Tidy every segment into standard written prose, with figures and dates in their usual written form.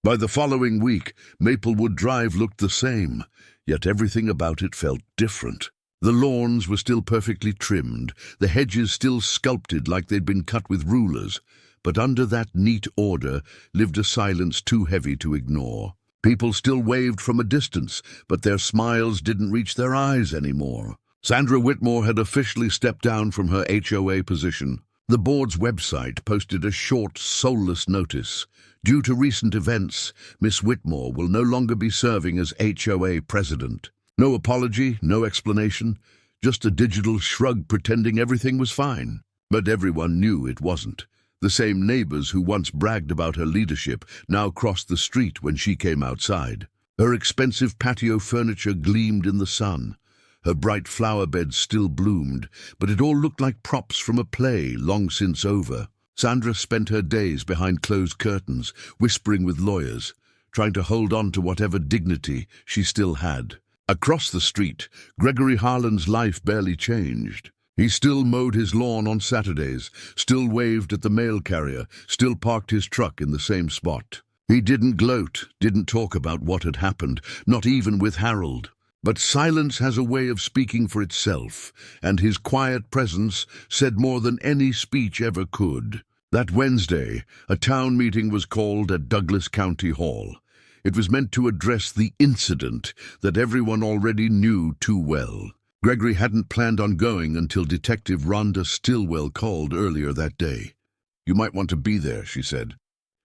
By the following week, Maplewood Drive looked the same, yet everything about it felt different. The lawns were still perfectly trimmed, the hedges still sculpted like they'd been cut with rulers, but under that neat order lived a silence too heavy to ignore. People still waved from a distance, but their smiles didn't reach their eyes anymore. Sandra Whitmore had officially stepped down from her HOA position. The board's website posted a short, soulless notice. Due to recent events, Miss Whitmore will no longer be serving as HOA president. No apology, no explanation, just a digital shrug pretending everything was fine. But everyone knew it wasn't. The same neighbors who once bragged about her leadership now crossed the street when she came outside. Her expensive patio furniture gleamed in the sun. Her bright flower beds still bloomed, but it all looked like props from a play long since over. Sandra spent her days behind closed curtains, whispering with lawyers, trying to hold on to whatever dignity she still had. Across the street, Gregory Harlan's life barely changed. He still mowed his lawn on Saturdays, still waved at the mail carrier, still parked his truck in the same spot. He didn't gloat, didn't talk about what had happened, not even with Harold. But silence has a way of speaking for itself, and his quiet presence said more than any speech ever could. That Wednesday, a town meeting was called at Douglas County Hall. It was meant to address the incident that everyone already knew too well. Gregory hadn't planned on going until Detective Rhonda Stillwell called earlier that day. "You might want to be there," she said.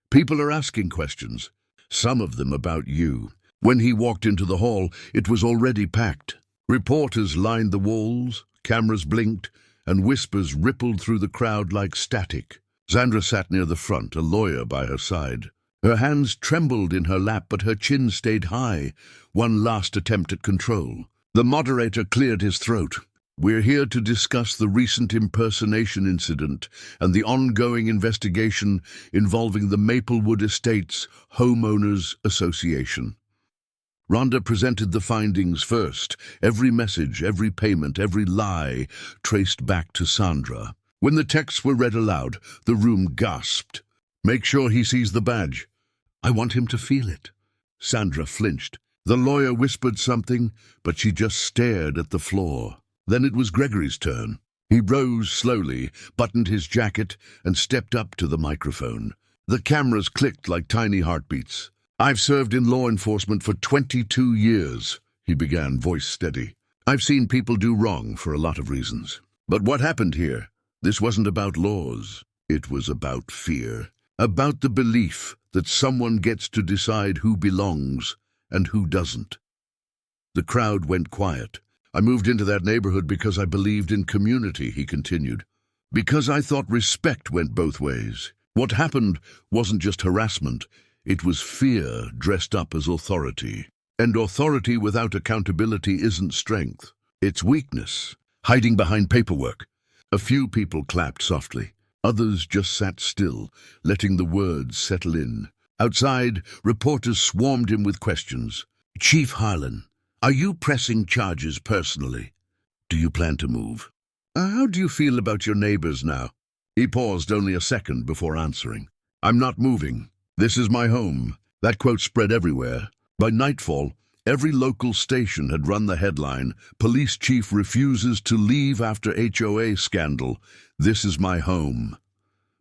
"People are asking questions, some of them about you." When he walked into the hall, it was already packed. Reporters lined the walls, cameras blinked, and whispers rippled through the crowd like static. Sandra sat near the front, a lawyer by her side. Her hands trembled in her lap, but her chin stayed high, one last attempt at control. The moderator cleared his throat. "We're here to discuss the recent impersonation incident and the ongoing investigation involving the Maplewood Estates Homeowners Association." Rhonda presented the findings first, every message, every payment, every lie traced back to Sandra. When the texts were read aloud, the room gasped. "Make sure he sees the badge." "I want him to feel it." Sandra flinched. The lawyer whispered something, but she just stared at the floor. Then it was Gregory's turn. He rose slowly, buttoned his jacket, and stepped up to the microphone. The cameras clicked like tiny heartbeats. "I've served in law enforcement for 22 years, he began, voice steady. "I've seen people do wrong for a lot of reasons. But what happened here? This wasn't about laws. It was about fear. About the belief that someone gets to decide who belongs and who doesn't." The crowd went quiet. "I moved into that neighborhood because I believed in community," he continued. "Because I thought respect went both ways. What happened wasn't just harassment. It was fear dressed up as authority. And authority without accountability isn't strength. It's weakness, hiding behind paperwork." A few people clapped softly. Others just sat still, letting the words settle in. Outside, reporters swarmed him with questions. "Chief Harlan, are you pressing charges personally? Do you plan to move? How do you feel about your neighbors now?" He paused only a second before answering. "I'm not moving. This is my home." That quote spread everywhere. By nightfall, every local station had run the headline, "Police Chief Refuses to Leave After HOA Scandal. This is my home."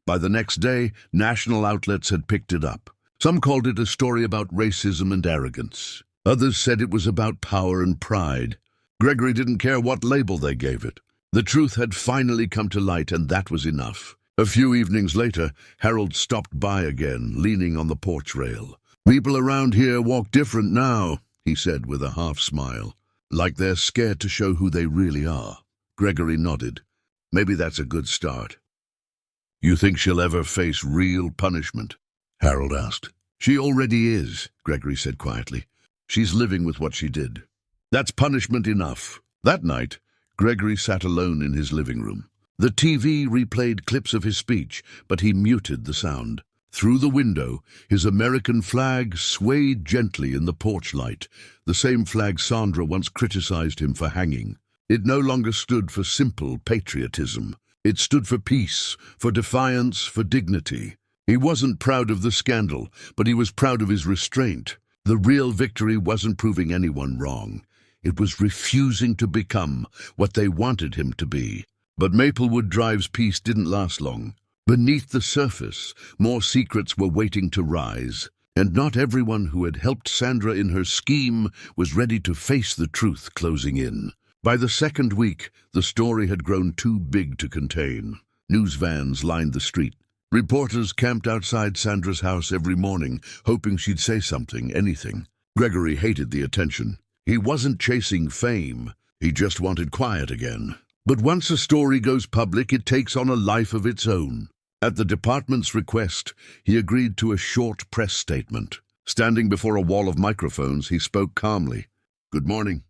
By the next day, national outlets had picked it up. Some called it a story about racism and arrogance. Others said it was about power and pride. Gregory didn't care what label they gave it. The truth had finally come to light, and that was enough. A few evenings later, Harold stopped by again, leaning on the porch rail. "People around here walk different now," he said with a half-smile. "Like they're scared to show who they really are." Gregory nodded. "Maybe that's a good start." "You think she'll ever face real punishment?" Harold asked. "She already is," Gregory said quietly. "She's living with what she did. That's punishment enough." That night, Gregory sat alone in his living room. The TV replayed clips of his speech, but he muted the sound. Through the window, his American flag swayed gently in the porch light, the same flag Sandra once criticized him for hanging. It no longer stood for simple patriotism. It stood for peace, for defiance, for dignity. He wasn't proud of the scandal, but he was proud of his restraint. The real victory wasn't proving anyone wrong. It was refusing to become what they wanted him to be. But Maplewood Drive's peace didn't last long. Beneath the surface, more secrets were waiting to rise, and not everyone who had helped Sandra in her scheme was ready to face the truth closing in. By the second week, the story had grown too big to contain. News vans lined the street. Reporters camped outside Sandra's house every morning, hoping she'd say something, anything. Gregory hated the attention. He wasn't chasing fame. He just wanted quiet again. But once a story goes public, it takes on a life of its own. At the department's request, he agreed to a short press statement. Standing before a wall of microphones, he spoke calmly. "Good morning.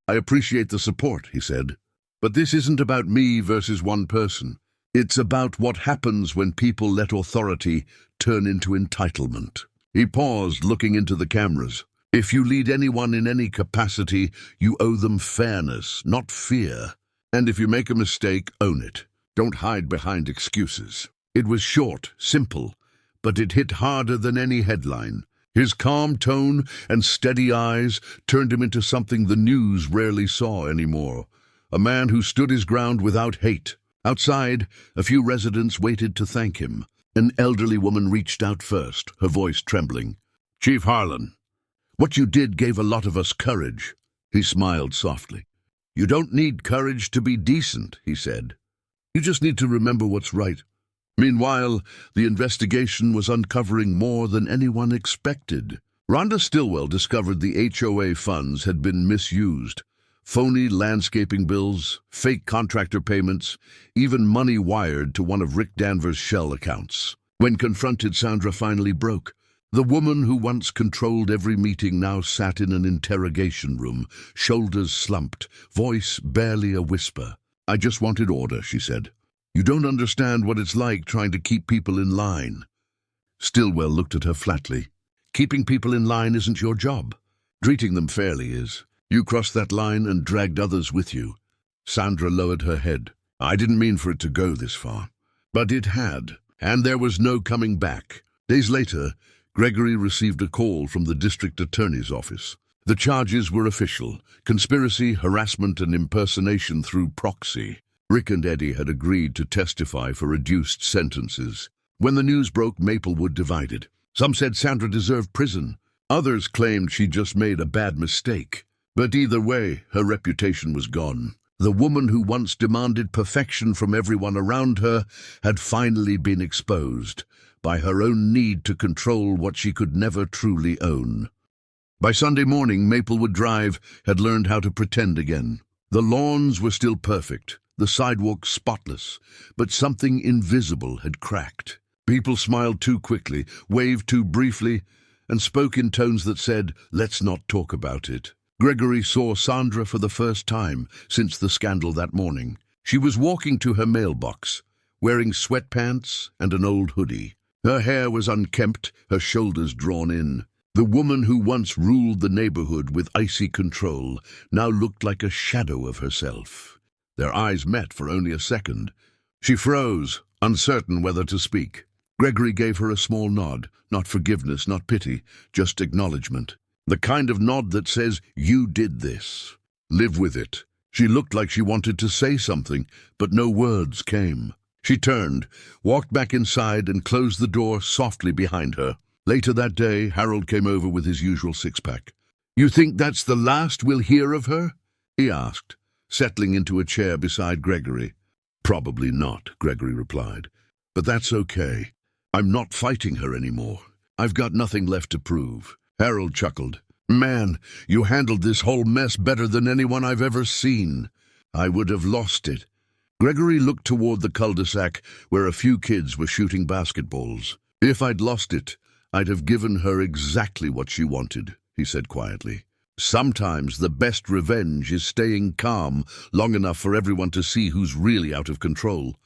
I appreciate the support," he said. "But this isn't about me versus one person. It's about what happens when people let authority turn into entitlement." He paused, looking into the cameras. "If you lead anyone in any capacity, you owe them fairness, not fear. And if you make a mistake, own it. Don't hide behind excuses." It was short, simple, but it hit harder than any headline. His calm tone and steady eyes turned him into something the news rarely saw anymore. A man who stood his ground without hate. Outside, a few residents waited to thank him. An elderly woman reached out first, her voice trembling. "Chief Harlan, what you did gave a lot of us courage." He smiled softly. "You don't need courage to be decent," he said. "You just need to remember what's right." Meanwhile, the investigation was uncovering more than anyone expected. Rhonda Stillwell discovered the HOA funds had been misused. Phony landscaping bills, fake contractor payments, even money wired to one of Rick Danvers' shell accounts. When confronted, Sandra finally broke. The woman who once controlled every meeting now sat in an interrogation room, shoulders slumped, voice barely a whisper. "I just wanted order," she said. "You don't understand what it's like trying to keep people in line." Stillwell looked at her flatly. "Keeping people in line isn't your job. Treating them fairly is. You crossed that line and dragged others with you." Sandra lowered her head. "I didn't mean for it to go this far." But it had, and there was no coming back. Days later, Gregory received a call from the district attorney's office. The charges were official: conspiracy, harassment, and impersonation through proxy. Rick and Eddie had agreed to testify for reduced sentences. When the news broke, Maplewood divided. Some said Sandra deserved prison. Others claimed she just made a bad mistake. But either way, her reputation was gone. The woman who once demanded perfection from everyone around her had finally been exposed by her own need to control what she could never truly own. By Sunday morning, Maplewood Drive had learned how to pretend again. The lawns were still perfect, the sidewalks spotless, but something invisible had cracked. People smiled too quickly, waved too briefly, and spoke in tones that said, "Let's not talk about it." Gregory saw Sandra for the first time since the scandal that morning. She was walking to her mailbox, wearing sweatpants and an old hoodie. Her hair was unkempt, her shoulders drawn in. The woman who once ruled the neighborhood with icy control now looked like a shadow of herself. Their eyes met for only a second. She froze, uncertain whether to speak. Gregory gave her a small nod, not forgiveness, not pity, just acknowledgement. The kind of nod that says, "You did this. Live with it." She looked like she wanted to say something, but no words came. She turned, walked back inside, and closed the door softly behind her. Later that day, Harold came over with his usual six-pack. "You think that's the last we'll hear of her?" he asked, settling into a chair beside Gregory. "Probably not," Gregory replied. "But that's okay. I'm not fighting her anymore. I've got nothing left to prove." Harold chuckled. "Man, you handled this whole mess better than anyone I've ever seen. I would have lost it." Gregory looked toward the cul-de-sac where a few kids were shooting basketballs. "If I'd lost it, I'd have given her exactly what she wanted," he said quietly. "Sometimes the best revenge is staying calm long enough for everyone to see who's really out of control."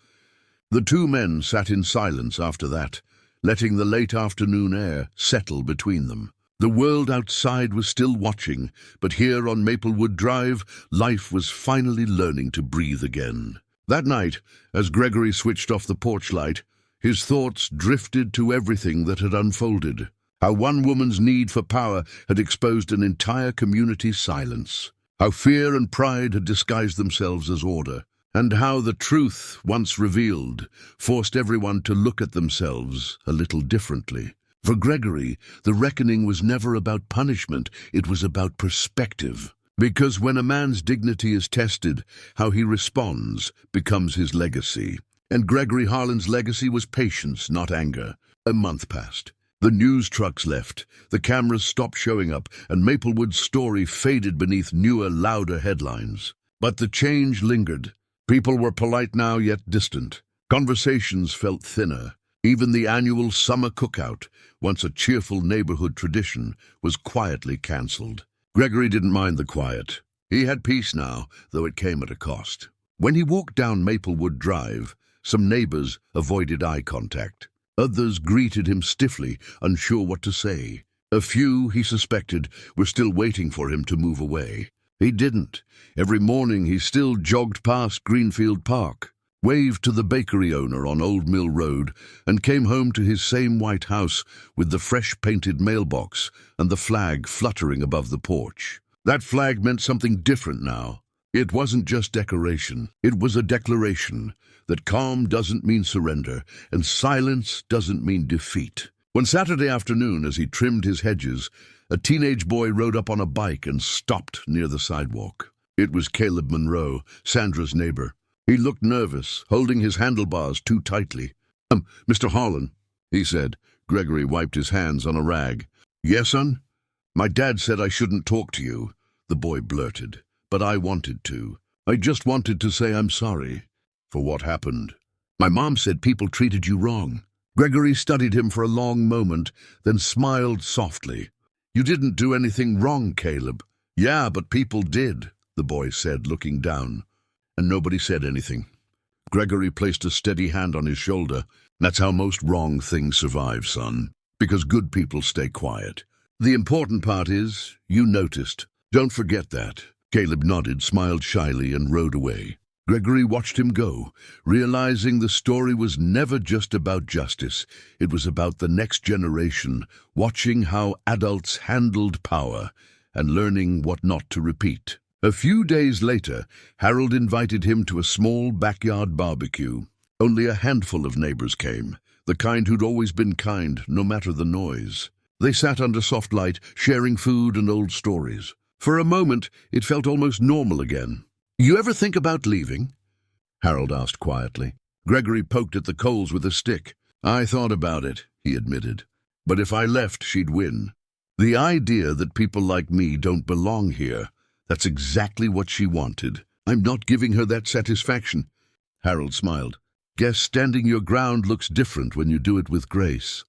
The two men sat in silence after that, letting the late afternoon air settle between them. The world outside was still watching, but here on Maplewood Drive, life was finally learning to breathe again. That night, as Gregory switched off the porch light, His thoughts drifted to everything that had unfolded. How one woman's need for power had exposed an entire community's silence. How fear and pride had disguised themselves as order. And how the truth, once revealed, forced everyone to look at themselves a little differently. For Gregory, the reckoning was never about punishment, it was about perspective. Because when a man's dignity is tested, how he responds becomes his legacy. And Gregory Harlan's legacy was patience, not anger. A month passed. The news trucks left, the cameras stopped showing up, and Maplewood's story faded beneath newer, louder headlines. But the change lingered. People were polite now, yet distant. Conversations felt thinner. Even the annual summer cookout, once a cheerful neighborhood tradition, was quietly cancelled. Gregory didn't mind the quiet. He had peace now, though it came at a cost. When he walked down Maplewood Drive, some neighbors avoided eye contact. Others greeted him stiffly, unsure what to say. A few, he suspected, were still waiting for him to move away. He didn't. Every morning he still jogged past Greenfield Park, waved to the bakery owner on Old Mill Road, and came home to his same white house with the fresh-painted mailbox and the flag fluttering above the porch. That flag meant something different now. It wasn't just decoration. It was a declaration that calm doesn't mean surrender, and silence doesn't mean defeat. One Saturday afternoon, as he trimmed his hedges, a teenage boy rode up on a bike and stopped near the sidewalk. It was Caleb Monroe, Sandra's neighbor. He looked nervous, holding his handlebars too tightly. Mr. Harlan, he said. Gregory wiped his hands on a rag. Yes, son? My dad said I shouldn't talk to you, the boy blurted. But I wanted to. I just wanted to say I'm sorry for what happened. My mom said people treated you wrong. Gregory studied him for a long moment, then smiled softly. You didn't do anything wrong, Caleb. Yeah, but people did, the boy said, looking down. And nobody said anything. Gregory placed a steady hand on his shoulder. That's how most wrong things survive, son. Because good people stay quiet. The important part is, you noticed. Don't forget that. Caleb nodded, smiled shyly, and rode away. Gregory watched him go, realizing the story was never just about justice. It was about the next generation, watching how adults handled power and learning what not to repeat. A few days later, Harold invited him to a small backyard barbecue. Only a handful of neighbors came, the kind who'd always been kind, no matter the noise. They sat under soft light, sharing food and old stories. For a moment, it felt almost normal again. You ever think about leaving? Harold asked quietly. Gregory poked at the coals with a stick. I thought about it, he admitted. But if I left, she'd win. The idea that people like me don't belong here, that's exactly what she wanted. I'm not giving her that satisfaction. Harold smiled. Guess standing your ground looks different when you do it with grace.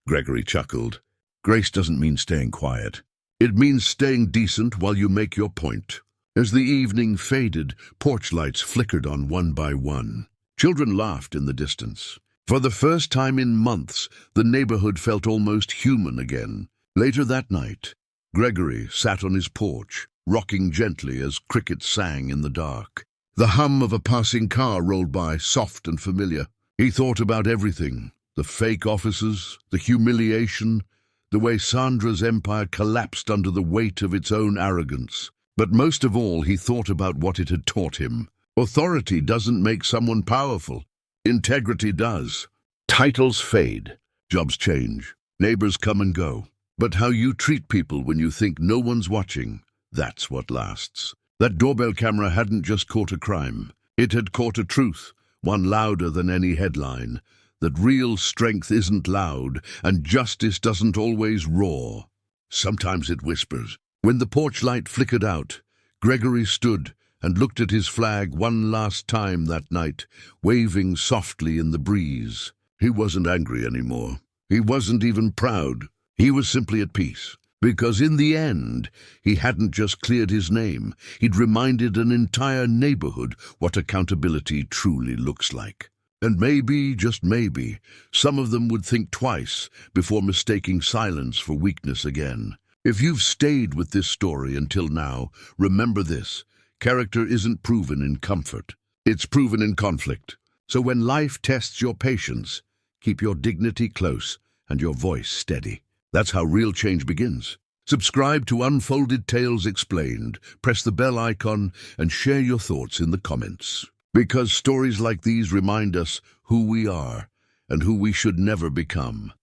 Gregory chuckled. Grace doesn't mean staying quiet. It means staying decent while you make your point. As the evening faded, porch lights flickered on one by one. Children laughed in the distance. For the first time in months, the neighborhood felt almost human again. Later that night, Gregory sat on his porch, rocking gently as crickets sang in the dark. The hum of a passing car rolled by, soft and familiar. He thought about everything, the fake offices, the humiliation, the way Sandra's empire collapsed under the weight of its own arrogance. But most of all, he thought about what it had taught him. Authority doesn't make someone powerful. Integrity does. Titles fade. Jobs change. Neighbors come and go. But how you treat people when you think no one's watching, that's what lasts. That doorbell camera hadn't just caught a crime. It had caught a truth, one louder than any headline. That real strength isn't loud, and justice doesn't always roar. Sometimes it whispers. When the porch light flickered out, Gregory stood and looked at his flag one last time that night, waving softly in the breeze. He wasn't angry anymore. He wasn't even proud. He was simply at peace. Because in the end, he hadn't just cleared his name. He'd reminded an entire neighborhood what accountability truly looks like. And maybe, just maybe, some of them would think twice before mistaking silence for weakness again. If you've stayed with this story until now, remember this. Character isn't proven in comfort. It's proven in conflict. So when life tests your patience, keep your dignity close and your voice steady. That's how real change begins. Subscribe to Unfolded Tales Explained, press the bell icon, and share your thoughts in the comments. Because stories like these remind us who we are and who we should never become.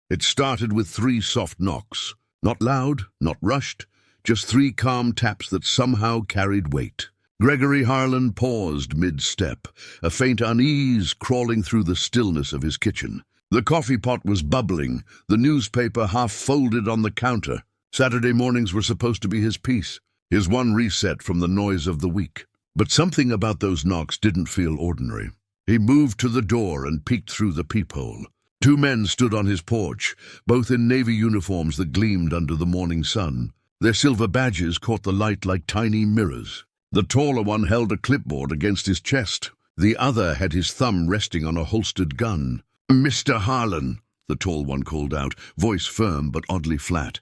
It started with 3 soft knocks. Not loud, not rushed, just 3 calm taps that somehow carried weight. Gregory Harlan paused mid-step, a faint unease crawling through the stillness of his kitchen. The coffee pot was bubbling, the newspaper half folded on the counter. Saturday mornings were supposed to be his peace, his one reset from the noise of the week. But something about those knocks didn't feel ordinary. He moved to the door and peeked through the peephole. 2 men stood on his porch, both in navy uniforms that gleamed under the morning sun. Their silver badges caught the light like tiny mirrors. The taller one held a clipboard against his chest. The other had his thumb resting on a holstered gun. "Mr. Harlan," the tall one called out, voice firm but oddly flat.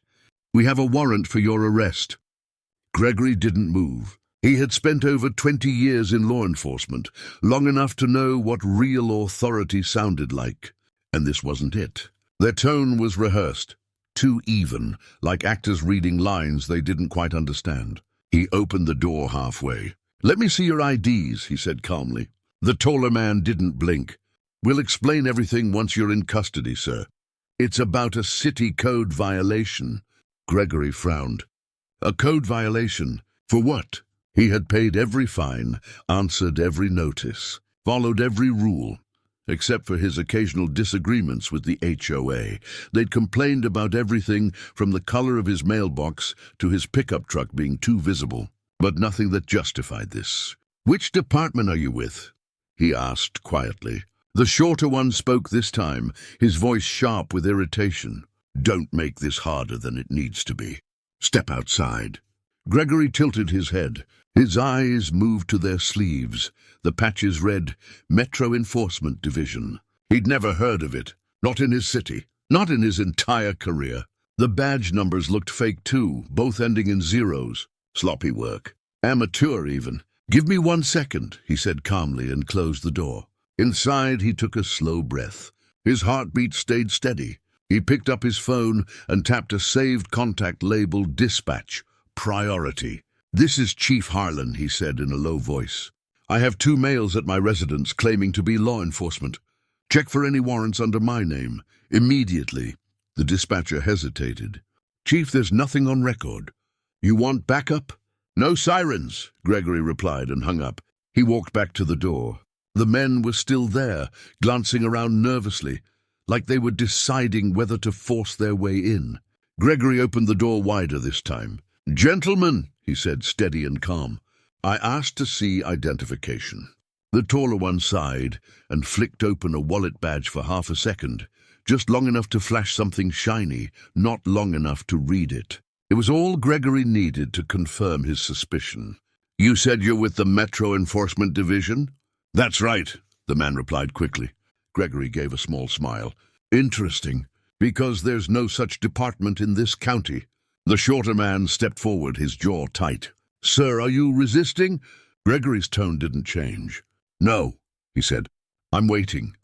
"We have a warrant for your arrest." Gregory didn't move. He had spent over 20 years in law enforcement, long enough to know what real authority sounded like. And this wasn't it. Their tone was rehearsed, too even, like actors reading lines they didn't quite understand. He opened the door halfway. "Let me see your IDs," he said calmly. The taller man didn't blink. "We'll explain everything once you're in custody, sir." "It's about a city code violation." Gregory frowned. "A code violation? For what?" He had paid every fine, answered every notice, followed every rule, except for his occasional disagreements with the HOA. They'd complained about everything from the color of his mailbox to his pickup truck being too visible, but nothing that justified this. "Which department are you with?" he asked quietly. The shorter one spoke this time, his voice sharp with irritation. "Don't make this harder than it needs to be. Step outside." Gregory tilted his head. His eyes moved to their sleeves. The patches read, "Metro Enforcement Division." He'd never heard of it, not in his city, not in his entire career. The badge numbers looked fake too, both ending in zeros. Sloppy work. Amateur even. "Give me 1 second," he said calmly and closed the door. Inside, he took a slow breath. His heartbeat stayed steady. He picked up his phone and tapped a saved contact labeled "Dispatch, Priority." "This is Chief Harlan," he said in a low voice. "I have 2 males at my residence claiming to be law enforcement. Check for any warrants under my name, immediately." The dispatcher hesitated. "Chief, there's nothing on record. You want backup?" "No sirens," Gregory replied and hung up. He walked back to the door. The men were still there, glancing around nervously, like they were deciding whether to force their way in. Gregory opened the door wider this time. "Gentlemen," he said, steady and calm, "I asked to see identification." The taller one sighed and flicked open a wallet badge for half a second, just long enough to flash something shiny, not long enough to read it. It was all Gregory needed to confirm his suspicion. "You said you're with the Metro Enforcement Division?" "That's right," the man replied quickly. Gregory gave a small smile. "Interesting, because there's no such department in this county." The shorter man stepped forward, his jaw tight. "Sir, are you resisting?" Gregory's tone didn't change. "No," he said. "I'm waiting."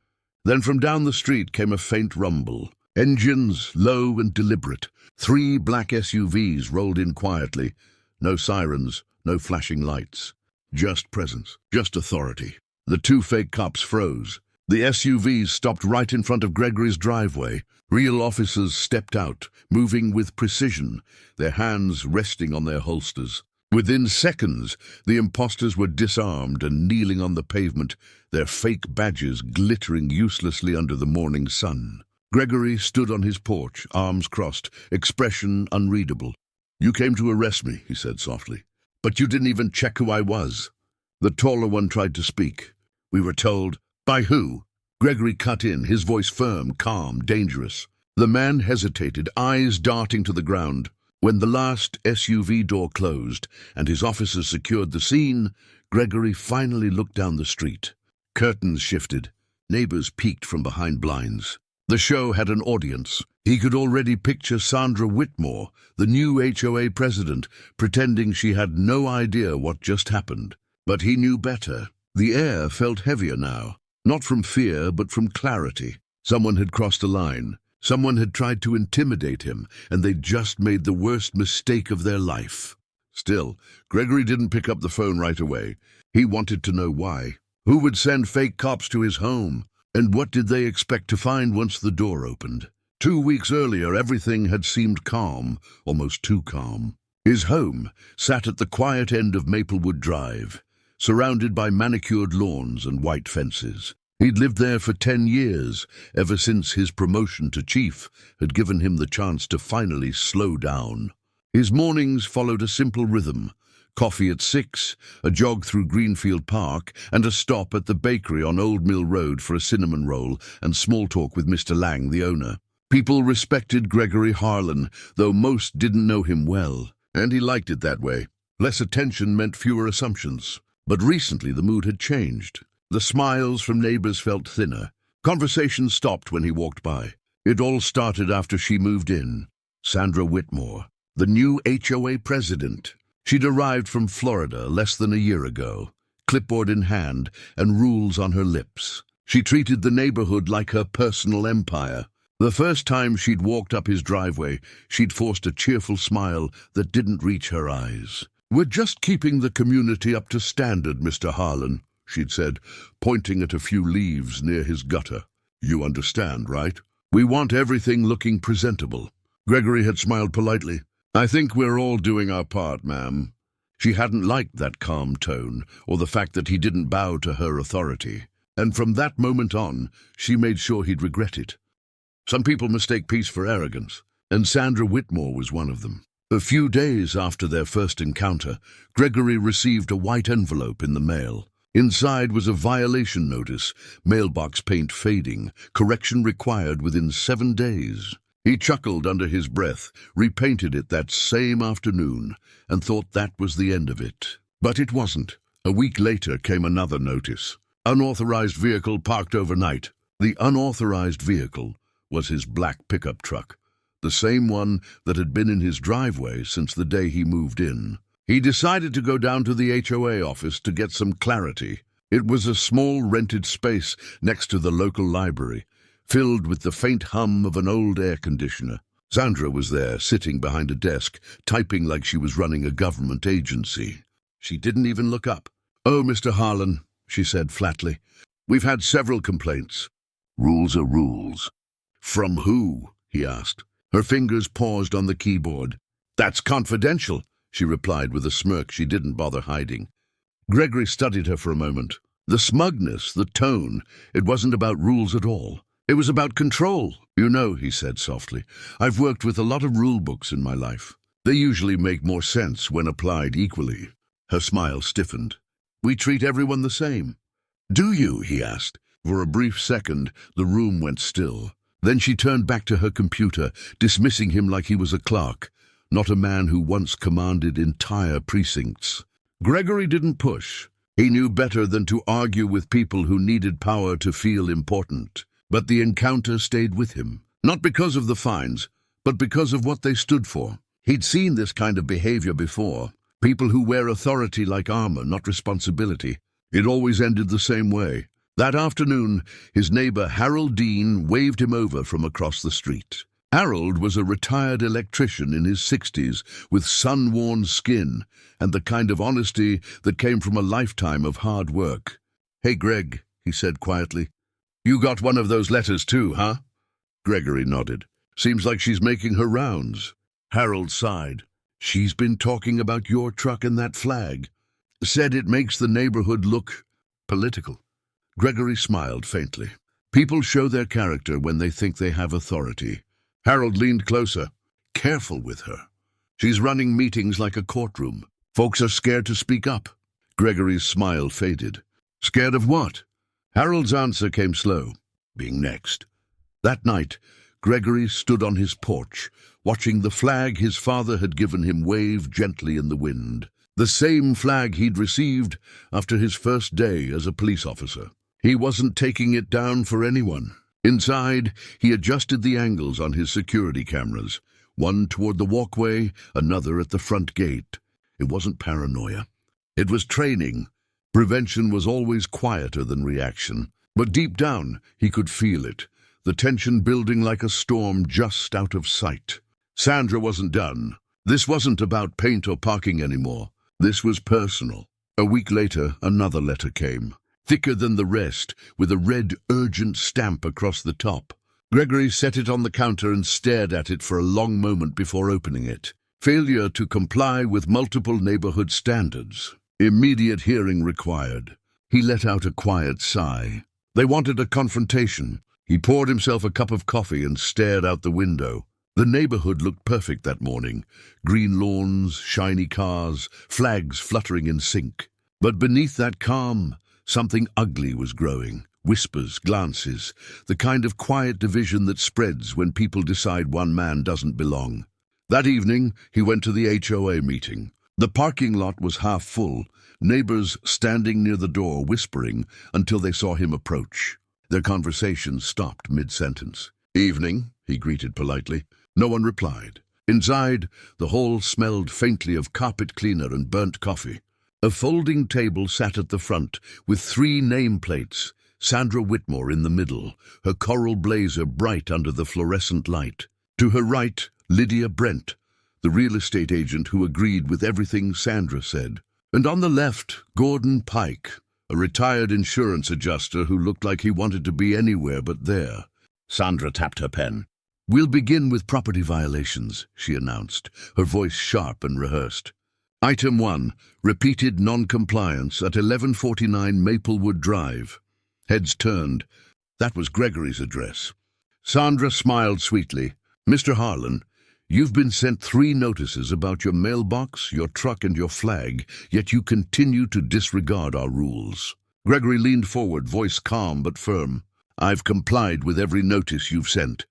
Then from down the street came a faint rumble. Engines, low and deliberate. 3 black SUVs rolled in quietly. No sirens, no flashing lights. Just presence, just authority. The 2 fake cops froze. The SUVs stopped right in front of Gregory's driveway. Real officers stepped out, moving with precision, their hands resting on their holsters. Within seconds, the imposters were disarmed and kneeling on the pavement, their fake badges glittering uselessly under the morning sun. Gregory stood on his porch, arms crossed, expression unreadable. "You came to arrest me," he said softly. "But you didn't even check who I was." The taller one tried to speak. "We were told." "By who?" Gregory cut in, his voice firm, calm, dangerous. The man hesitated, eyes darting to the ground. When the last SUV door closed and his officers secured the scene, Gregory finally looked down the street. Curtains shifted. Neighbors peeked from behind blinds. The show had an audience. He could already picture Sandra Whitmore, the new HOA president, pretending she had no idea what just happened. But he knew better. The air felt heavier now. Not from fear, but from clarity. Someone had crossed a line. Someone had tried to intimidate him, and they'd just made the worst mistake of their life. Still, Gregory didn't pick up the phone right away. He wanted to know why. Who would send fake cops to his home? And what did they expect to find once the door opened? 2 weeks earlier, everything had seemed calm, almost too calm. His home sat at the quiet end of Maplewood Drive, surrounded by manicured lawns and white fences. He'd lived there for 10 years, ever since his promotion to chief had given him the chance to finally slow down. His mornings followed a simple rhythm: coffee at 6, a jog through Greenfield Park, and a stop at the bakery on Old Mill Road for a cinnamon roll and small talk with Mr. Lang, the owner. People respected Gregory Harlan, though most didn't know him well, and he liked it that way. Less attention meant fewer assumptions. But recently the mood had changed. The smiles from neighbors felt thinner. Conversations stopped when he walked by. It all started after she moved in. Sandra Whitmore, the new HOA president. She'd arrived from Florida less than a year ago, clipboard in hand and rules on her lips. She treated the neighborhood like her personal empire. The first time she'd walked up his driveway, she'd forced a cheerful smile that didn't reach her eyes. "We're just keeping the community up to standard, Mr. Harlan," she'd said, pointing at a few leaves near his gutter. "You understand, right? We want everything looking presentable." Gregory had smiled politely. "I think we're all doing our part, ma'am." She hadn't liked that calm tone, or the fact that he didn't bow to her authority. And from that moment on, she made sure he'd regret it. Some people mistake peace for arrogance, and Sandra Whitmore was one of them. A few days after their first encounter, Gregory received a white envelope in the mail. Inside was a violation notice, mailbox paint fading, correction required within 7 days. He chuckled under his breath, repainted it that same afternoon, and thought that was the end of it. But it wasn't. A week later came another notice. Unauthorized vehicle parked overnight. The unauthorized vehicle was his black pickup truck, the same one that had been in his driveway since the day he moved in. He decided to go down to the HOA office to get some clarity. It was a small rented space next to the local library, filled with the faint hum of an old air conditioner. Sandra was there, sitting behind a desk, typing like she was running a government agency. She didn't even look up. "Oh, Mr. Harlan," she said flatly, "we've had several complaints." "Rules are rules." "From who?" he asked. Her fingers paused on the keyboard. "That's confidential," she replied with a smirk she didn't bother hiding. Gregory studied her for a moment. The smugness, the tone, it wasn't about rules at all. It was about control. "You know," he said softly, "I've worked with a lot of rule books in my life. They usually make more sense when applied equally." Her smile stiffened. "We treat everyone the same." "Do you?" he asked. For a brief second, the room went still. Then she turned back to her computer, dismissing him like he was a clerk, not a man who once commanded entire precincts. Gregory didn't push. He knew better than to argue with people who needed power to feel important. But the encounter stayed with him, not because of the fines, but because of what they stood for. He'd seen this kind of behavior before. People who wear authority like armor, not responsibility. It always ended the same way. That afternoon, his neighbor Harold Dean waved him over from across the street. Harold was a retired electrician in his 60s with sun-worn skin and the kind of honesty that came from a lifetime of hard work. "Hey, Greg," he said quietly. "You got one of those letters too, huh?" Gregory nodded. "Seems like she's making her rounds." Harold sighed. "She's been talking about your truck and that flag. Said it makes the neighborhood look political." Gregory smiled faintly. People show their character when they think they have authority. Harold leaned closer. "Careful with her. She's running meetings like a courtroom. Folks are scared to speak up." Gregory's smile faded. "Scared of what?" Harold's answer came slow. "Being next." That night, Gregory stood on his porch, watching the flag his father had given him wave gently in the wind. The same flag he'd received after his first day as a police officer. He wasn't taking it down for anyone. Inside, he adjusted the angles on his security cameras, one toward the walkway, another at the front gate. It wasn't paranoia. It was training. Prevention was always quieter than reaction. But deep down, he could feel it, the tension building like a storm just out of sight. Sandra wasn't done. This wasn't about paint or parking anymore. This was personal. A week later, another letter came, thicker than the rest, with a red, urgent stamp across the top. Gregory set it on the counter and stared at it for a long moment before opening it. Failure to comply with multiple neighborhood standards. Immediate hearing required. He let out a quiet sigh. They wanted a confrontation. He poured himself a cup of coffee and stared out the window. The neighborhood looked perfect that morning. Green lawns, shiny cars, flags fluttering in sync. But beneath that calm, something ugly was growing. Whispers, glances, the kind of quiet division that spreads when people decide one man doesn't belong. That evening, he went to the HOA meeting. The parking lot was half full, neighbors standing near the door whispering until they saw him approach. Their conversation stopped mid-sentence. "Evening," he greeted politely. No one replied. Inside, the hall smelled faintly of carpet cleaner and burnt coffee. A folding table sat at the front, with 3 nameplates. Sandra Whitmore in the middle, her coral blazer bright under the fluorescent light. To her right, Lydia Brent, the real estate agent who agreed with everything Sandra said. And on the left, Gordon Pike, a retired insurance adjuster who looked like he wanted to be anywhere but there. Sandra tapped her pen. "We'll begin with property violations," she announced, her voice sharp and rehearsed. Item 1, repeated non-compliance at 1149 Maplewood Drive. Heads turned. That was Gregory's address. Sandra smiled sweetly. "Mr. Harlan, you've been sent 3 notices about your mailbox, your truck, and your flag, yet you continue to disregard our rules." Gregory leaned forward, voice calm but firm. "I've complied with every notice you've sent.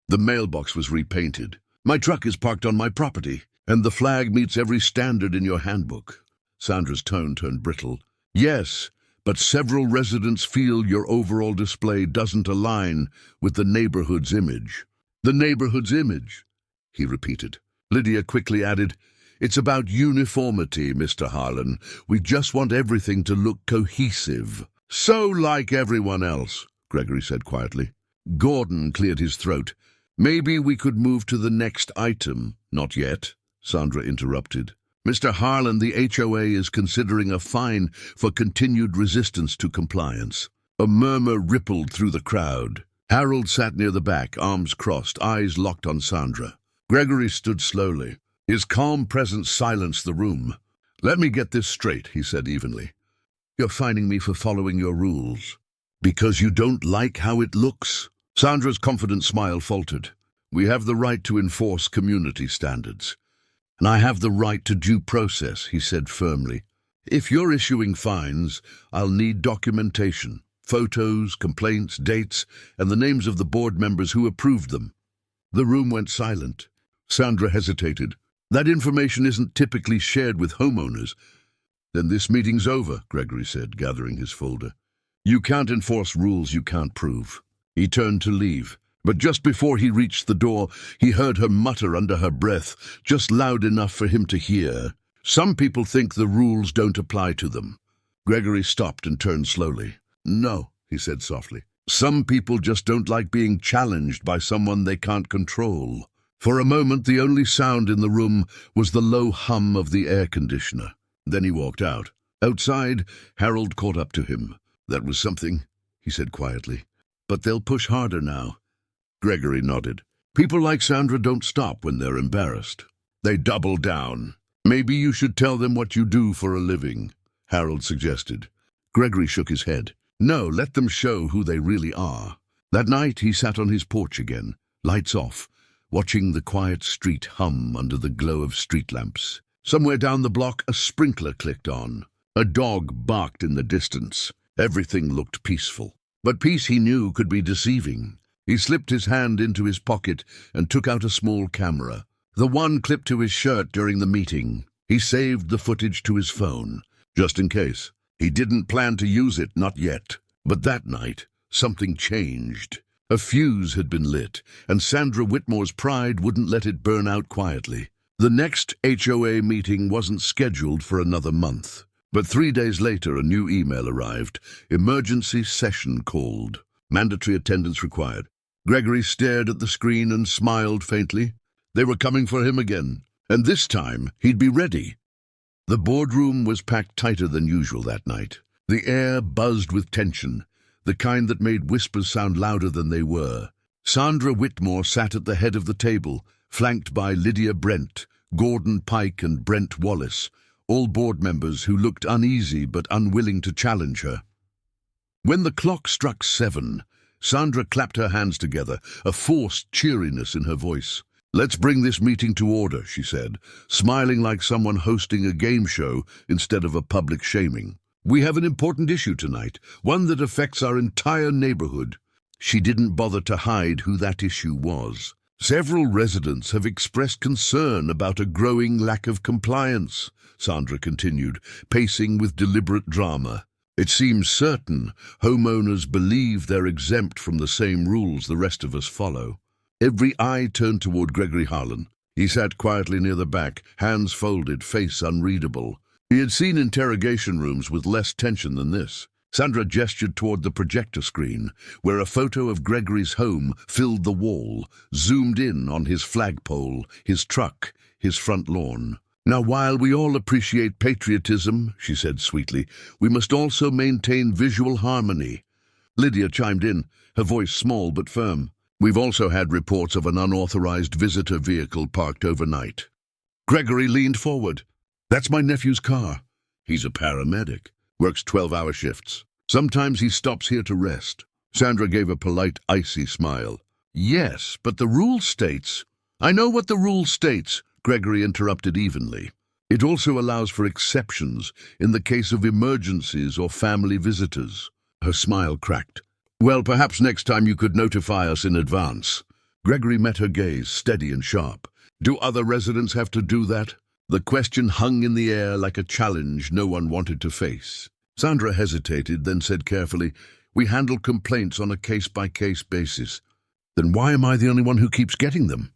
The mailbox was repainted. My truck is parked on my property, and the flag meets every standard in your handbook." Sandra's tone turned brittle. "Yes, but several residents feel your overall display doesn't align with the neighborhood's image." "The neighborhood's image," he repeated. Lydia quickly added, "It's about uniformity, Mr. Harlan. We just want everything to look cohesive." "So like everyone else," Gregory said quietly. Gordon cleared his throat. "Maybe we could move to the next item." "Not yet," Sandra interrupted. "Mr. Harlan, the HOA is considering a fine for continued resistance to compliance." A murmur rippled through the crowd. Harold sat near the back, arms crossed, eyes locked on Sandra. Gregory stood slowly. His calm presence silenced the room. "Let me get this straight," he said evenly. "You're fining me for following your rules because you don't like how it looks?" Sandra's confident smile faltered. "We have the right to enforce community standards. And I have the right to due process," he said firmly. "If you're issuing fines, I'll need documentation, photos, complaints, dates, and the names of the board members who approved them." The room went silent. Sandra hesitated. "That information isn't typically shared with homeowners." "Then this meeting's over," Gregory said, gathering his folder. "You can't enforce rules you can't prove." He turned to leave. But just before he reached the door, he heard her mutter under her breath, just loud enough for him to hear, "Some people think the rules don't apply to them." Gregory stopped and turned slowly. "No," he said softly. "Some people just don't like being challenged by someone they can't control." For a moment, the only sound in the room was the low hum of the air conditioner. Then he walked out. Outside, Harold caught up to him. "That was something," he said quietly. "But they'll push harder now." Gregory nodded. "People like Sandra don't stop when they're embarrassed. They double down." "Maybe you should tell them what you do for a living," Harold suggested. Gregory shook his head. "No, let them show who they really are." That night he sat on his porch again, lights off, watching the quiet street hum under the glow of street lamps. Somewhere down the block a sprinkler clicked on. A dog barked in the distance. Everything looked peaceful. But peace, he knew, could be deceiving. He slipped his hand into his pocket and took out a small camera, the one clipped to his shirt during the meeting. He saved the footage to his phone, just in case. He didn't plan to use it, not yet. But that night, something changed. A fuse had been lit, and Sandra Whitmore's pride wouldn't let it burn out quietly. The next HOA meeting wasn't scheduled for another month. But 3 days later, a new email arrived. Emergency session called. Mandatory attendance required. Gregory stared at the screen and smiled faintly. They were coming for him again, and this time he'd be ready. The boardroom was packed tighter than usual that night. The air buzzed with tension, the kind that made whispers sound louder than they were. Sandra Whitmore sat at the head of the table, flanked by Lydia Brent, Gordon Pike and Brent Wallace, all board members who looked uneasy but unwilling to challenge her. When the clock struck 7, Sandra clapped her hands together, a forced cheeriness in her voice. "Let's bring this meeting to order," she said, smiling like someone hosting a game show instead of a public shaming. "We have an important issue tonight, one that affects our entire neighborhood." She didn't bother to hide who that issue was. "Several residents have expressed concern about a growing lack of compliance," Sandra continued, pacing with deliberate drama. "It seems certain homeowners believe they're exempt from the same rules the rest of us follow." Every eye turned toward Gregory Harlan. He sat quietly near the back, hands folded, face unreadable. He had seen interrogation rooms with less tension than this. Sandra gestured toward the projector screen, where a photo of Gregory's home filled the wall, zoomed in on his flagpole, his truck, his front lawn. "Now, while we all appreciate patriotism," she said sweetly, "we must also maintain visual harmony." Lydia chimed in, her voice small but firm. "We've also had reports of an unauthorized visitor vehicle parked overnight." Gregory leaned forward. "That's my nephew's car. He's a paramedic, works 12-hour shifts. Sometimes he stops here to rest." Sandra gave a polite, icy smile. "Yes, but the rule states—" "I know what the rule states," Gregory interrupted evenly. "It also allows for exceptions in the case of emergencies or family visitors." Her smile cracked. "Well, perhaps next time you could notify us in advance." Gregory met her gaze, steady and sharp. "Do other residents have to do that?" The question hung in the air like a challenge no one wanted to face. Sandra hesitated, then said carefully, "We handle complaints on a case-by-case basis." "Then why am I the only one who keeps getting them?"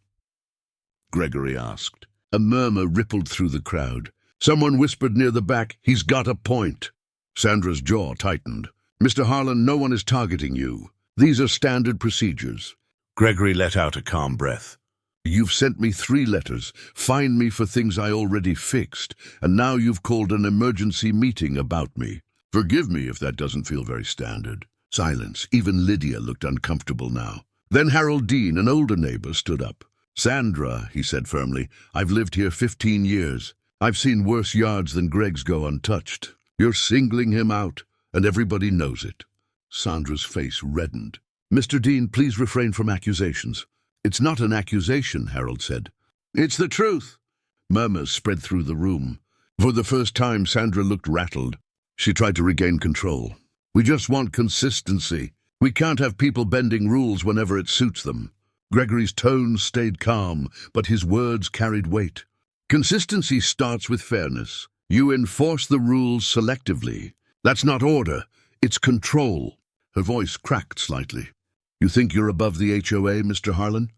Gregory asked. A murmur rippled through the crowd. Someone whispered near the back, "He's got a point." Sandra's jaw tightened. "Mr. Harlan, no one is targeting you. These are standard procedures." Gregory let out a calm breath. "You've sent me 3 letters, fined me for things I already fixed, and now you've called an emergency meeting about me. Forgive me if that doesn't feel very standard." Silence. Even Lydia looked uncomfortable now. Then Harold Dean, an older neighbor, stood up. "Sandra," he said firmly, "I've lived here 15 years. I've seen worse yards than Greg's go untouched. You're singling him out, and everybody knows it." Sandra's face reddened. "Mr. Dean, please refrain from accusations." "It's not an accusation," Harold said. "It's the truth." Murmurs spread through the room. For the first time, Sandra looked rattled. She tried to regain control. "We just want consistency. We can't have people bending rules whenever it suits them." Gregory's tone stayed calm, but his words carried weight. "Consistency starts with fairness. You enforce the rules selectively. That's not order, it's control." Her voice cracked slightly. "You think you're above the HOA, Mr. Harlan?"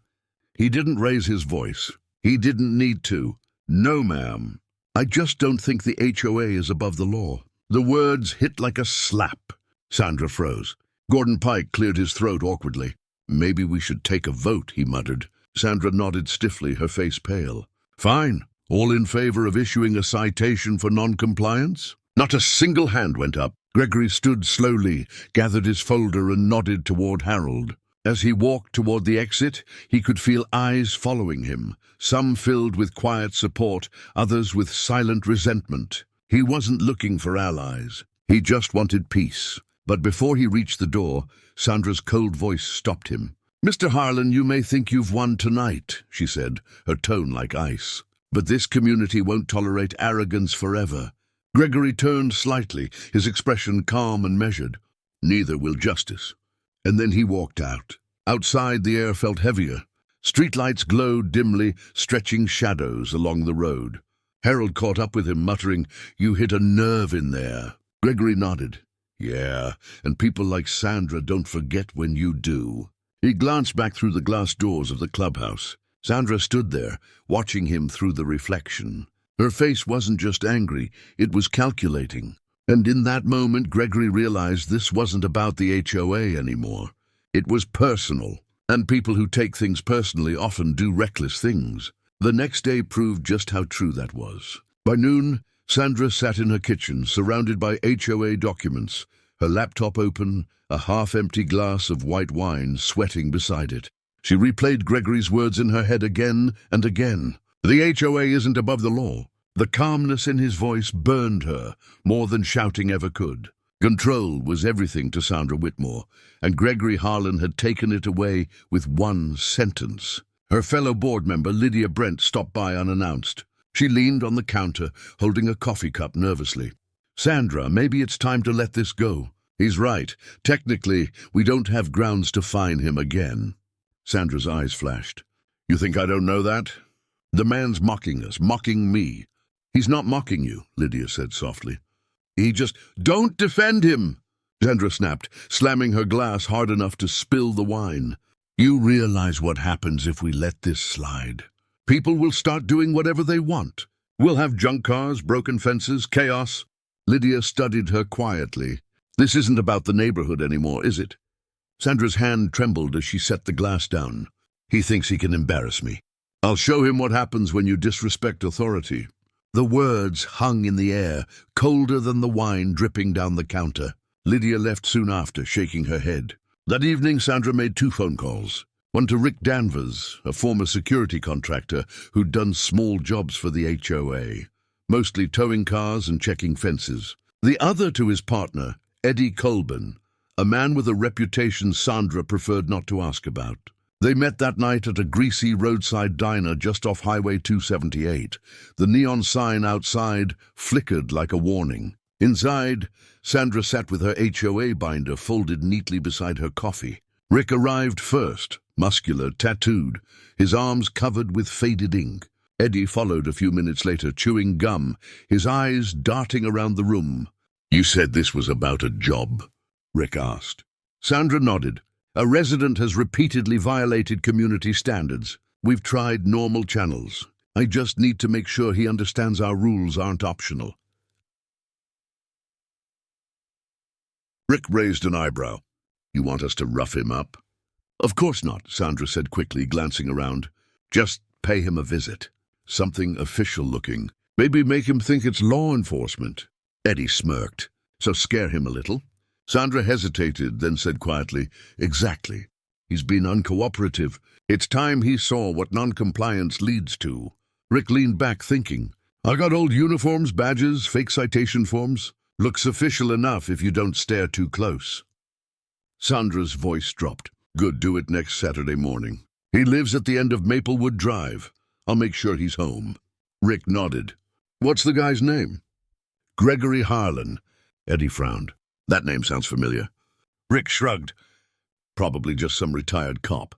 He didn't raise his voice. He didn't need to. "No, ma'am. I just don't think the HOA is above the law." The words hit like a slap. Sandra froze. Gordon Pike cleared his throat awkwardly. "Maybe we should take a vote," he muttered. Sandra nodded stiffly, her face pale. "Fine. All in favor of issuing a citation for noncompliance?" Not a single hand went up. Gregory stood slowly, gathered his folder and nodded toward Harold. As he walked toward the exit, he could feel eyes following him, some filled with quiet support, others with silent resentment. He wasn't looking for allies. He just wanted peace. But before he reached the door, Sandra's cold voice stopped him. "Mr. Harlan, you may think you've won tonight," she said, her tone like ice. "But this community won't tolerate arrogance forever." Gregory turned slightly, his expression calm and measured. "Neither will justice." And then he walked out. Outside, the air felt heavier. Streetlights glowed dimly, stretching shadows along the road. Harold caught up with him, muttering, "You hit a nerve in there." Gregory nodded. "Yeah, and people like Sandra don't forget when you do." He glanced back through the glass doors of the clubhouse. Sandra stood there, watching him through the reflection. Her face wasn't just angry, it was calculating. And in that moment, Gregory realized this wasn't about the HOA anymore. It was personal, and people who take things personally often do reckless things. The next day proved just how true that was. By noon, Sandra sat in her kitchen, surrounded by HOA documents, her laptop open, a half-empty glass of white wine sweating beside it. She replayed Gregory's words in her head again and again. The HOA isn't above the law. The calmness in his voice burned her more than shouting ever could. Control was everything to Sandra Whitmore, and Gregory Harlan had taken it away with one sentence. Her fellow board member, Lydia Brent, stopped by unannounced. She leaned on the counter, holding a coffee cup nervously. "Sandra, maybe it's time to let this go. He's right. Technically, we don't have grounds to fine him again." Sandra's eyes flashed. "You think I don't know that? The man's mocking us, mocking me." "He's not mocking you," Lydia said softly. "He just—" "Don't defend him!" Sandra snapped, slamming her glass hard enough to spill the wine. "You realize what happens if we let this slide? People will start doing whatever they want. We'll have junk cars, broken fences, chaos." Lydia studied her quietly. "This isn't about the neighborhood anymore, is it?" Sandra's hand trembled as she set the glass down. "He thinks he can embarrass me. I'll show him what happens when you disrespect authority." The words hung in the air, colder than the wine dripping down the counter. Lydia left soon after, shaking her head. That evening, Sandra made 2 phone calls. One to Rick Danvers, a former security contractor who'd done small jobs for the HOA, mostly towing cars and checking fences. The other to his partner, Eddie Colburn, a man with a reputation Sandra preferred not to ask about. They met that night at a greasy roadside diner just off Highway 278. The neon sign outside flickered like a warning. Inside, Sandra sat with her HOA binder folded neatly beside her coffee. Rick arrived first, muscular, tattooed, his arms covered with faded ink. Eddie followed a few minutes later, chewing gum, his eyes darting around the room. "You said this was about a job?" Rick asked. Sandra nodded. "A resident has repeatedly violated community standards. We've tried normal channels. I just need to make sure he understands our rules aren't optional." Rick raised an eyebrow. "You want us to rough him up?" "Of course not," Sandra said quickly, glancing around. "Just pay him a visit. Something official looking. Maybe make him think it's law enforcement." Eddie smirked. "So scare him a little?" Sandra hesitated, then said quietly, "Exactly. He's been uncooperative. It's time he saw what noncompliance leads to." Rick leaned back, thinking. "I got old uniforms, badges, fake citation forms. Looks official enough if you don't stare too close." Sandra's voice dropped. "Good, do it next Saturday morning. He lives at the end of Maplewood Drive. I'll make sure he's home." Rick nodded. "What's the guy's name?" "Gregory Harlan." Eddie frowned. "That name sounds familiar." Rick shrugged. "Probably just some retired cop."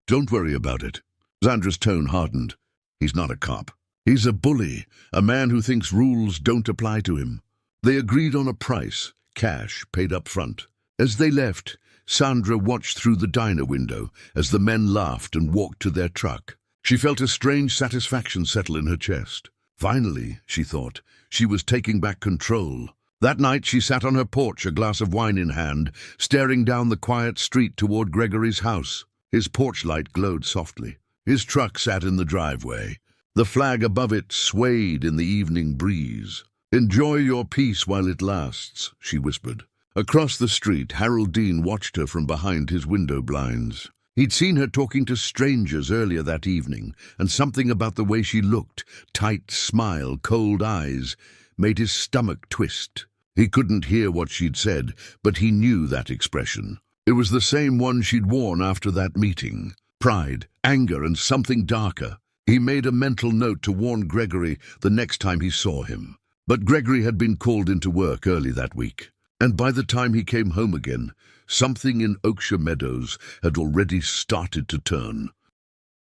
"Don't worry about it." Sandra's tone hardened. "He's not a cop. He's a bully, a man who thinks rules don't apply to him." They agreed on a price, cash, paid up front. As they left, Sandra watched through the diner window as the men laughed and walked to their truck. She felt a strange satisfaction settle in her chest. Finally, she thought, she was taking back control. That night she sat on her porch, a glass of wine in hand, staring down the quiet street toward Gregory's house. His porch light glowed softly. His truck sat in the driveway. The flag above it swayed in the evening breeze. "Enjoy your peace while it lasts," she whispered. Across the street, Harold Dean watched her from behind his window blinds. He'd seen her talking to strangers earlier that evening, and something about the way she looked, tight smile, cold eyes, made his stomach twist. He couldn't hear what she'd said, but he knew that expression. It was the same one she'd worn after that meeting. Pride, anger, and something darker. He made a mental note to warn Gregory the next time he saw him. But Gregory had been called into work early that week, and by the time he came home again, something in Oakshire Meadows had already started to turn.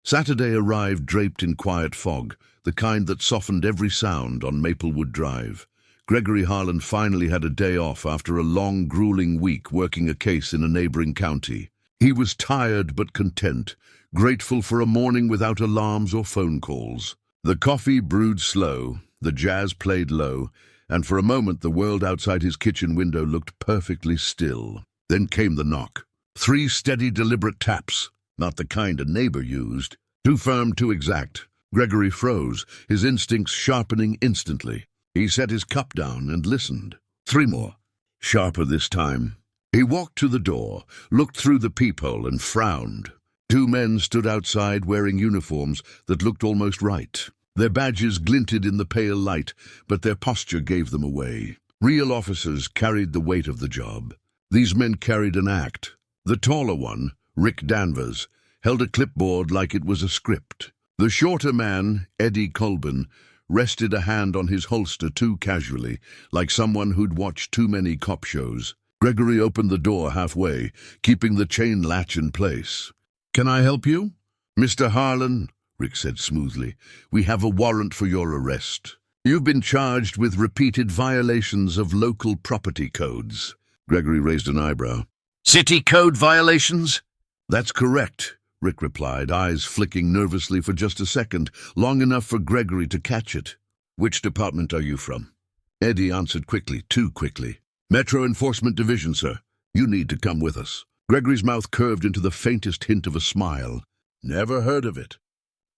Saturday arrived draped in quiet fog, the kind that softened every sound on Maplewood Drive. Gregory Harlan finally had a day off after a long, grueling week working a case in a neighboring county. He was tired but content, grateful for a morning without alarms or phone calls. The coffee brewed slow, The jazz played low, and for a moment the world outside his kitchen window looked perfectly still. Then came the knock. 3 steady, deliberate taps, not the kind a neighbor used. Too firm, too exact. Gregory froze, his instincts sharpening instantly. He set his cup down and listened. 3 more. Sharper this time. He walked to the door, looked through the peephole and frowned. 2 men stood outside wearing uniforms that looked almost right. Their badges glinted in the pale light, but their posture gave them away. Real officers carried the weight of the job. These men carried an act. The taller one, Rick Danvers, held a clipboard like it was a script. The shorter man, Eddie Colburn, rested a hand on his holster too casually, like someone who'd watched too many cop shows. Gregory opened the door halfway, keeping the chain latch in place. "Can I help you?" "Mr. Harlan," Rick said smoothly, "we have a warrant for your arrest. You've been charged with repeated violations of local property codes." Gregory raised an eyebrow. "City code violations?" "That's correct," Rick replied, eyes flicking nervously for just a second, long enough for Gregory to catch it. "Which department are you from?" Eddie answered quickly, too quickly. "Metro Enforcement Division, sir. You need to come with us." Gregory's mouth curved into the faintest hint of a smile. "Never heard of it."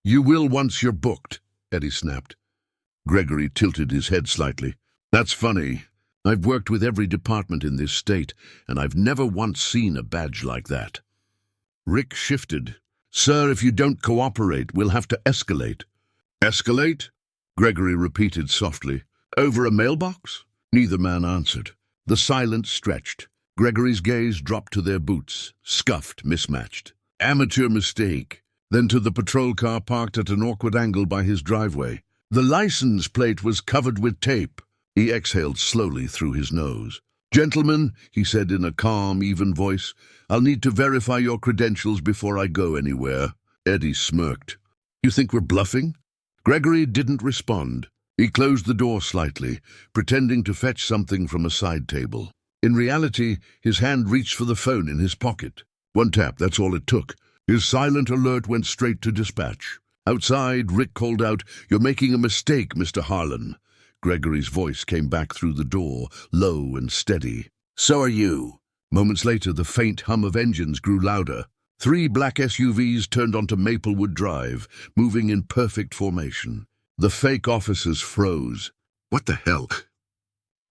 "You will once you're booked," Eddie snapped. Gregory tilted his head slightly. "That's funny. I've worked with every department in this state, and I've never once seen a badge like that." Rick shifted. "Sir, if you don't cooperate, we'll have to escalate." "Escalate?" Gregory repeated softly. "Over a mailbox?" Neither man answered. The silence stretched. Gregory's gaze dropped to their boots, scuffed, mismatched. "Amateur mistake." Then to the patrol car parked at an awkward angle by his driveway. The license plate was covered with tape. He exhaled slowly through his nose. "Gentlemen," he said in a calm, even voice, "I'll need to verify your credentials before I go anywhere." Eddie smirked. "You think we're bluffing?" Gregory didn't respond. He closed the door slightly, pretending to fetch something from a side table. In reality, his hand reached for the phone in his pocket. 1 tap, that's all it took. His silent alert went straight to dispatch. Outside, Rick called out, "You're making a mistake, Mr. Harlan." Gregory's voice came back through the door, low and steady. "So are you." Moments later, the faint hum of engines grew louder. 3 black SUVs turned onto Maplewood Drive, moving in perfect formation. The fake officers froze. "What the hell?"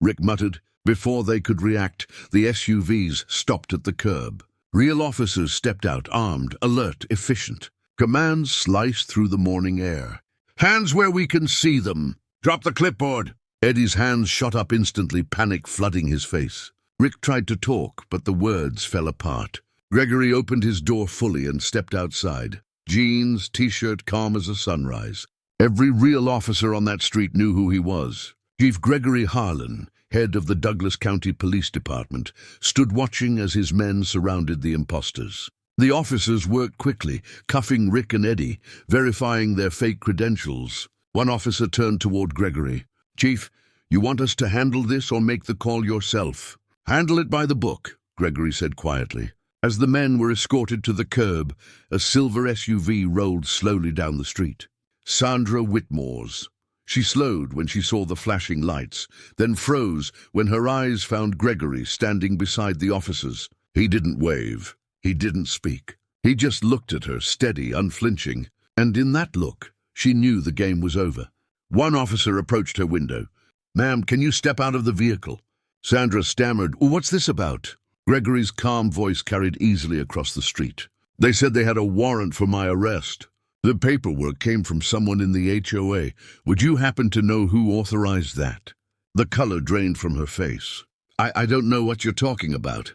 Rick muttered. Before they could react, the SUVs stopped at the curb. Real officers stepped out, armed, alert, efficient. Commands sliced through the morning air. "Hands where we can see them! Drop the clipboard!" Eddie's hands shot up instantly, panic flooding his face. Rick tried to talk, but the words fell apart. Gregory opened his door fully and stepped outside. Jeans, t-shirt, calm as a sunrise. Every real officer on that street knew who he was. Chief Gregory Harlan, head of the Douglas County Police Department, stood watching as his men surrounded the imposters. The officers worked quickly, cuffing Rick and Eddie, verifying their fake credentials. One officer turned toward Gregory. "Chief, you want us to handle this or make the call yourself?" "Handle it by the book," Gregory said quietly. As the men were escorted to the curb, a silver SUV rolled slowly down the street. Sandra Whitmore's. She slowed when she saw the flashing lights, then froze when her eyes found Gregory standing beside the officers. He didn't wave. He didn't speak. He just looked at her, steady, unflinching. And in that look, she knew the game was over. One officer approached her window. "Ma'am, can you step out of the vehicle?" Sandra stammered, "What's this about?" Gregory's calm voice carried easily across the street. "They said they had a warrant for my arrest. The paperwork came from someone in the HOA. Would you happen to know who authorized that?" The color drained from her face. I don't know what you're talking about."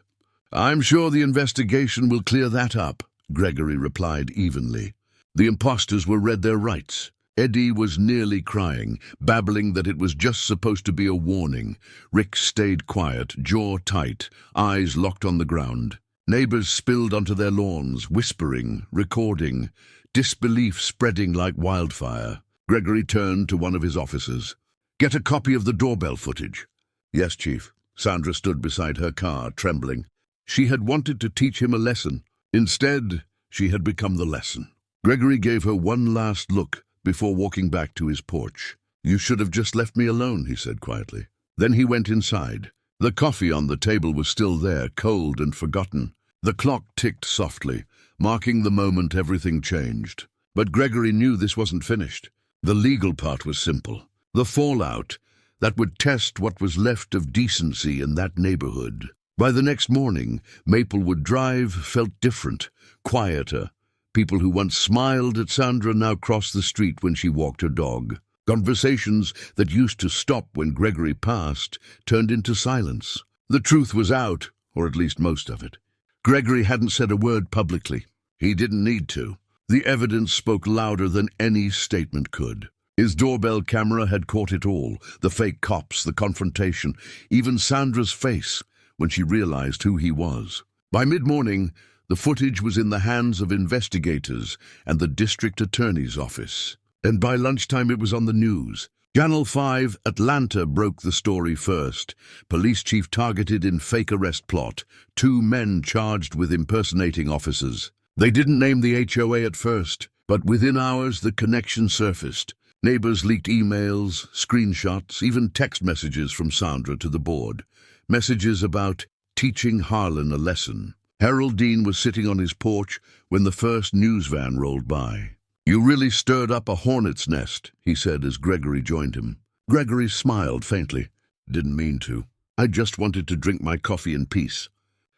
"I'm sure the investigation will clear that up," Gregory replied evenly. The imposters were read their rights. Eddie was nearly crying, babbling that it was just supposed to be a warning. Rick stayed quiet, jaw tight, eyes locked on the ground. Neighbors spilled onto their lawns, whispering, recording, disbelief spreading like wildfire. Gregory turned to one of his officers. "Get a copy of the doorbell footage." "Yes, Chief." Sandra stood beside her car, trembling. She had wanted to teach him a lesson. Instead, she had become the lesson. Gregory gave her one last look before walking back to his porch. "You should have just left me alone," he said quietly. Then he went inside. The coffee on the table was still there, cold and forgotten. The clock ticked softly, marking the moment everything changed. But Gregory knew this wasn't finished. The legal part was simple. The fallout that would test what was left of decency in that neighborhood. By the next morning, Maplewood Drive felt different, quieter. People who once smiled at Sandra now crossed the street when she walked her dog. Conversations that used to stop when Gregory passed turned into silence. The truth was out, or at least most of it. Gregory hadn't said a word publicly. He didn't need to. The evidence spoke louder than any statement could. His doorbell camera had caught it all, the fake cops, the confrontation, even Sandra's face when she realized who he was. By mid-morning, the footage was in the hands of investigators and the district attorney's office. And by lunchtime it was on the news. Channel 5 Atlanta broke the story first. Police chief targeted in fake arrest plot. 2 men charged with impersonating officers. They didn't name the HOA at first, but within hours the connection surfaced. Neighbors leaked emails, screenshots, even text messages from Sandra to the board. Messages about teaching Harlan a lesson. Harold Dean was sitting on his porch when the first news van rolled by. "You really stirred up a hornet's nest," he said as Gregory joined him. Gregory smiled faintly. "Didn't mean to. I just wanted to drink my coffee in peace."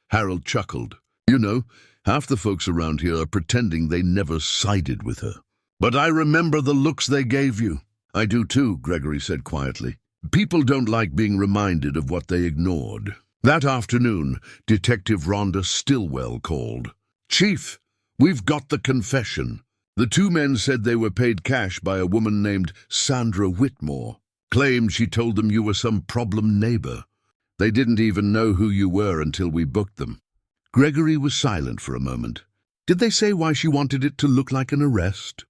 Harold chuckled. "You know, half the folks around here are pretending they never sided with her. But I remember the looks they gave you." "I do too," Gregory said quietly. "People don't like being reminded of what they ignored." That afternoon, Detective Rhonda Stillwell called. "Chief, we've got the confession. The 2 men said they were paid cash by a woman named Sandra Whitmore. Claimed she told them you were some problem neighbor. They didn't even know who you were until we booked them." Gregory was silent for a moment. "Did they say why she wanted it to look like an arrest?"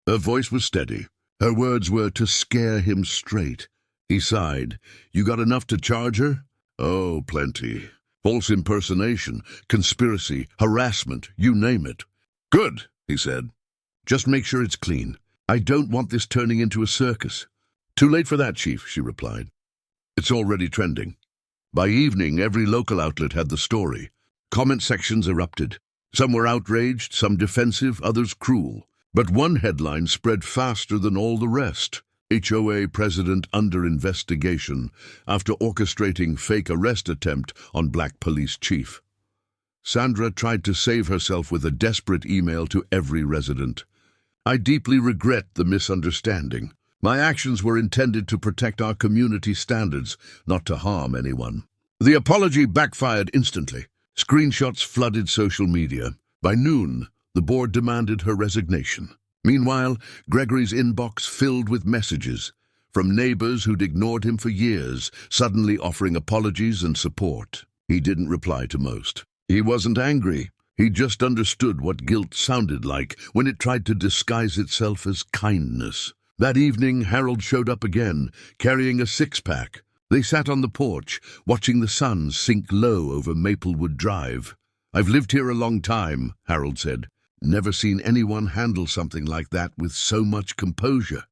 Her voice was steady. Her words were to scare him straight. He sighed. "You got enough to charge her?" "Oh, plenty. False impersonation, conspiracy, harassment, you name it." "Good," he said. "Just make sure it's clean. I don't want this turning into a circus." "Too late for that, Chief," she replied. "It's already trending." By evening, every local outlet had the story. Comment sections erupted. Some were outraged, some defensive, others cruel. But one headline spread faster than all the rest. HOA president under investigation after orchestrating fake arrest attempt on black police chief. Sandra tried to save herself with a desperate email to every resident. "I deeply regret the misunderstanding. My actions were intended to protect our community standards, not to harm anyone." The apology backfired instantly. Screenshots flooded social media. By noon, the board demanded her resignation. Meanwhile, Gregory's inbox filled with messages from neighbors who'd ignored him for years, suddenly offering apologies and support. He didn't reply to most. He wasn't angry. He just understood what guilt sounded like when it tried to disguise itself as kindness. That evening, Harold showed up again, carrying a 6-pack. They sat on the porch, watching the sun sink low over Maplewood Drive. "I've lived here a long time," Harold said. "Never seen anyone handle something like that with so much composure."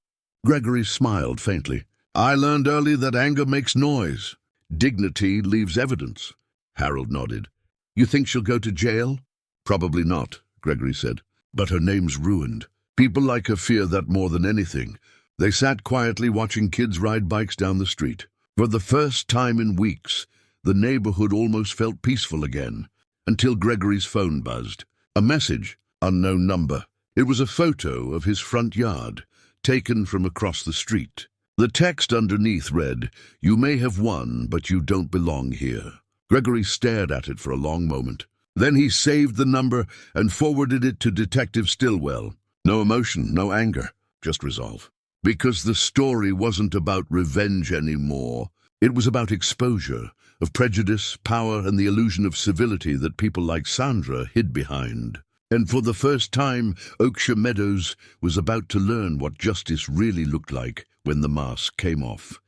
Gregory smiled faintly. "I learned early that anger makes noise. Dignity leaves evidence." Harold nodded. "You think she'll go to jail?" "Probably not," Gregory said. "But her name's ruined. People like her fear that more than anything." They sat quietly watching kids ride bikes down the street. For the first time in weeks, the neighborhood almost felt peaceful again, until Gregory's phone buzzed. A message, unknown number. It was a photo of his front yard, taken from across the street. The text underneath read, "You may have won, but you don't belong here." Gregory stared at it for a long moment. Then he saved the number and forwarded it to Detective Stillwell. No emotion, no anger, just resolve. Because the story wasn't about revenge anymore. It was about exposure, of prejudice, power, and the illusion of civility that people like Sandra hid behind. And for the first time, Oakshire Meadows was about to learn what justice really looked like when the mask came off.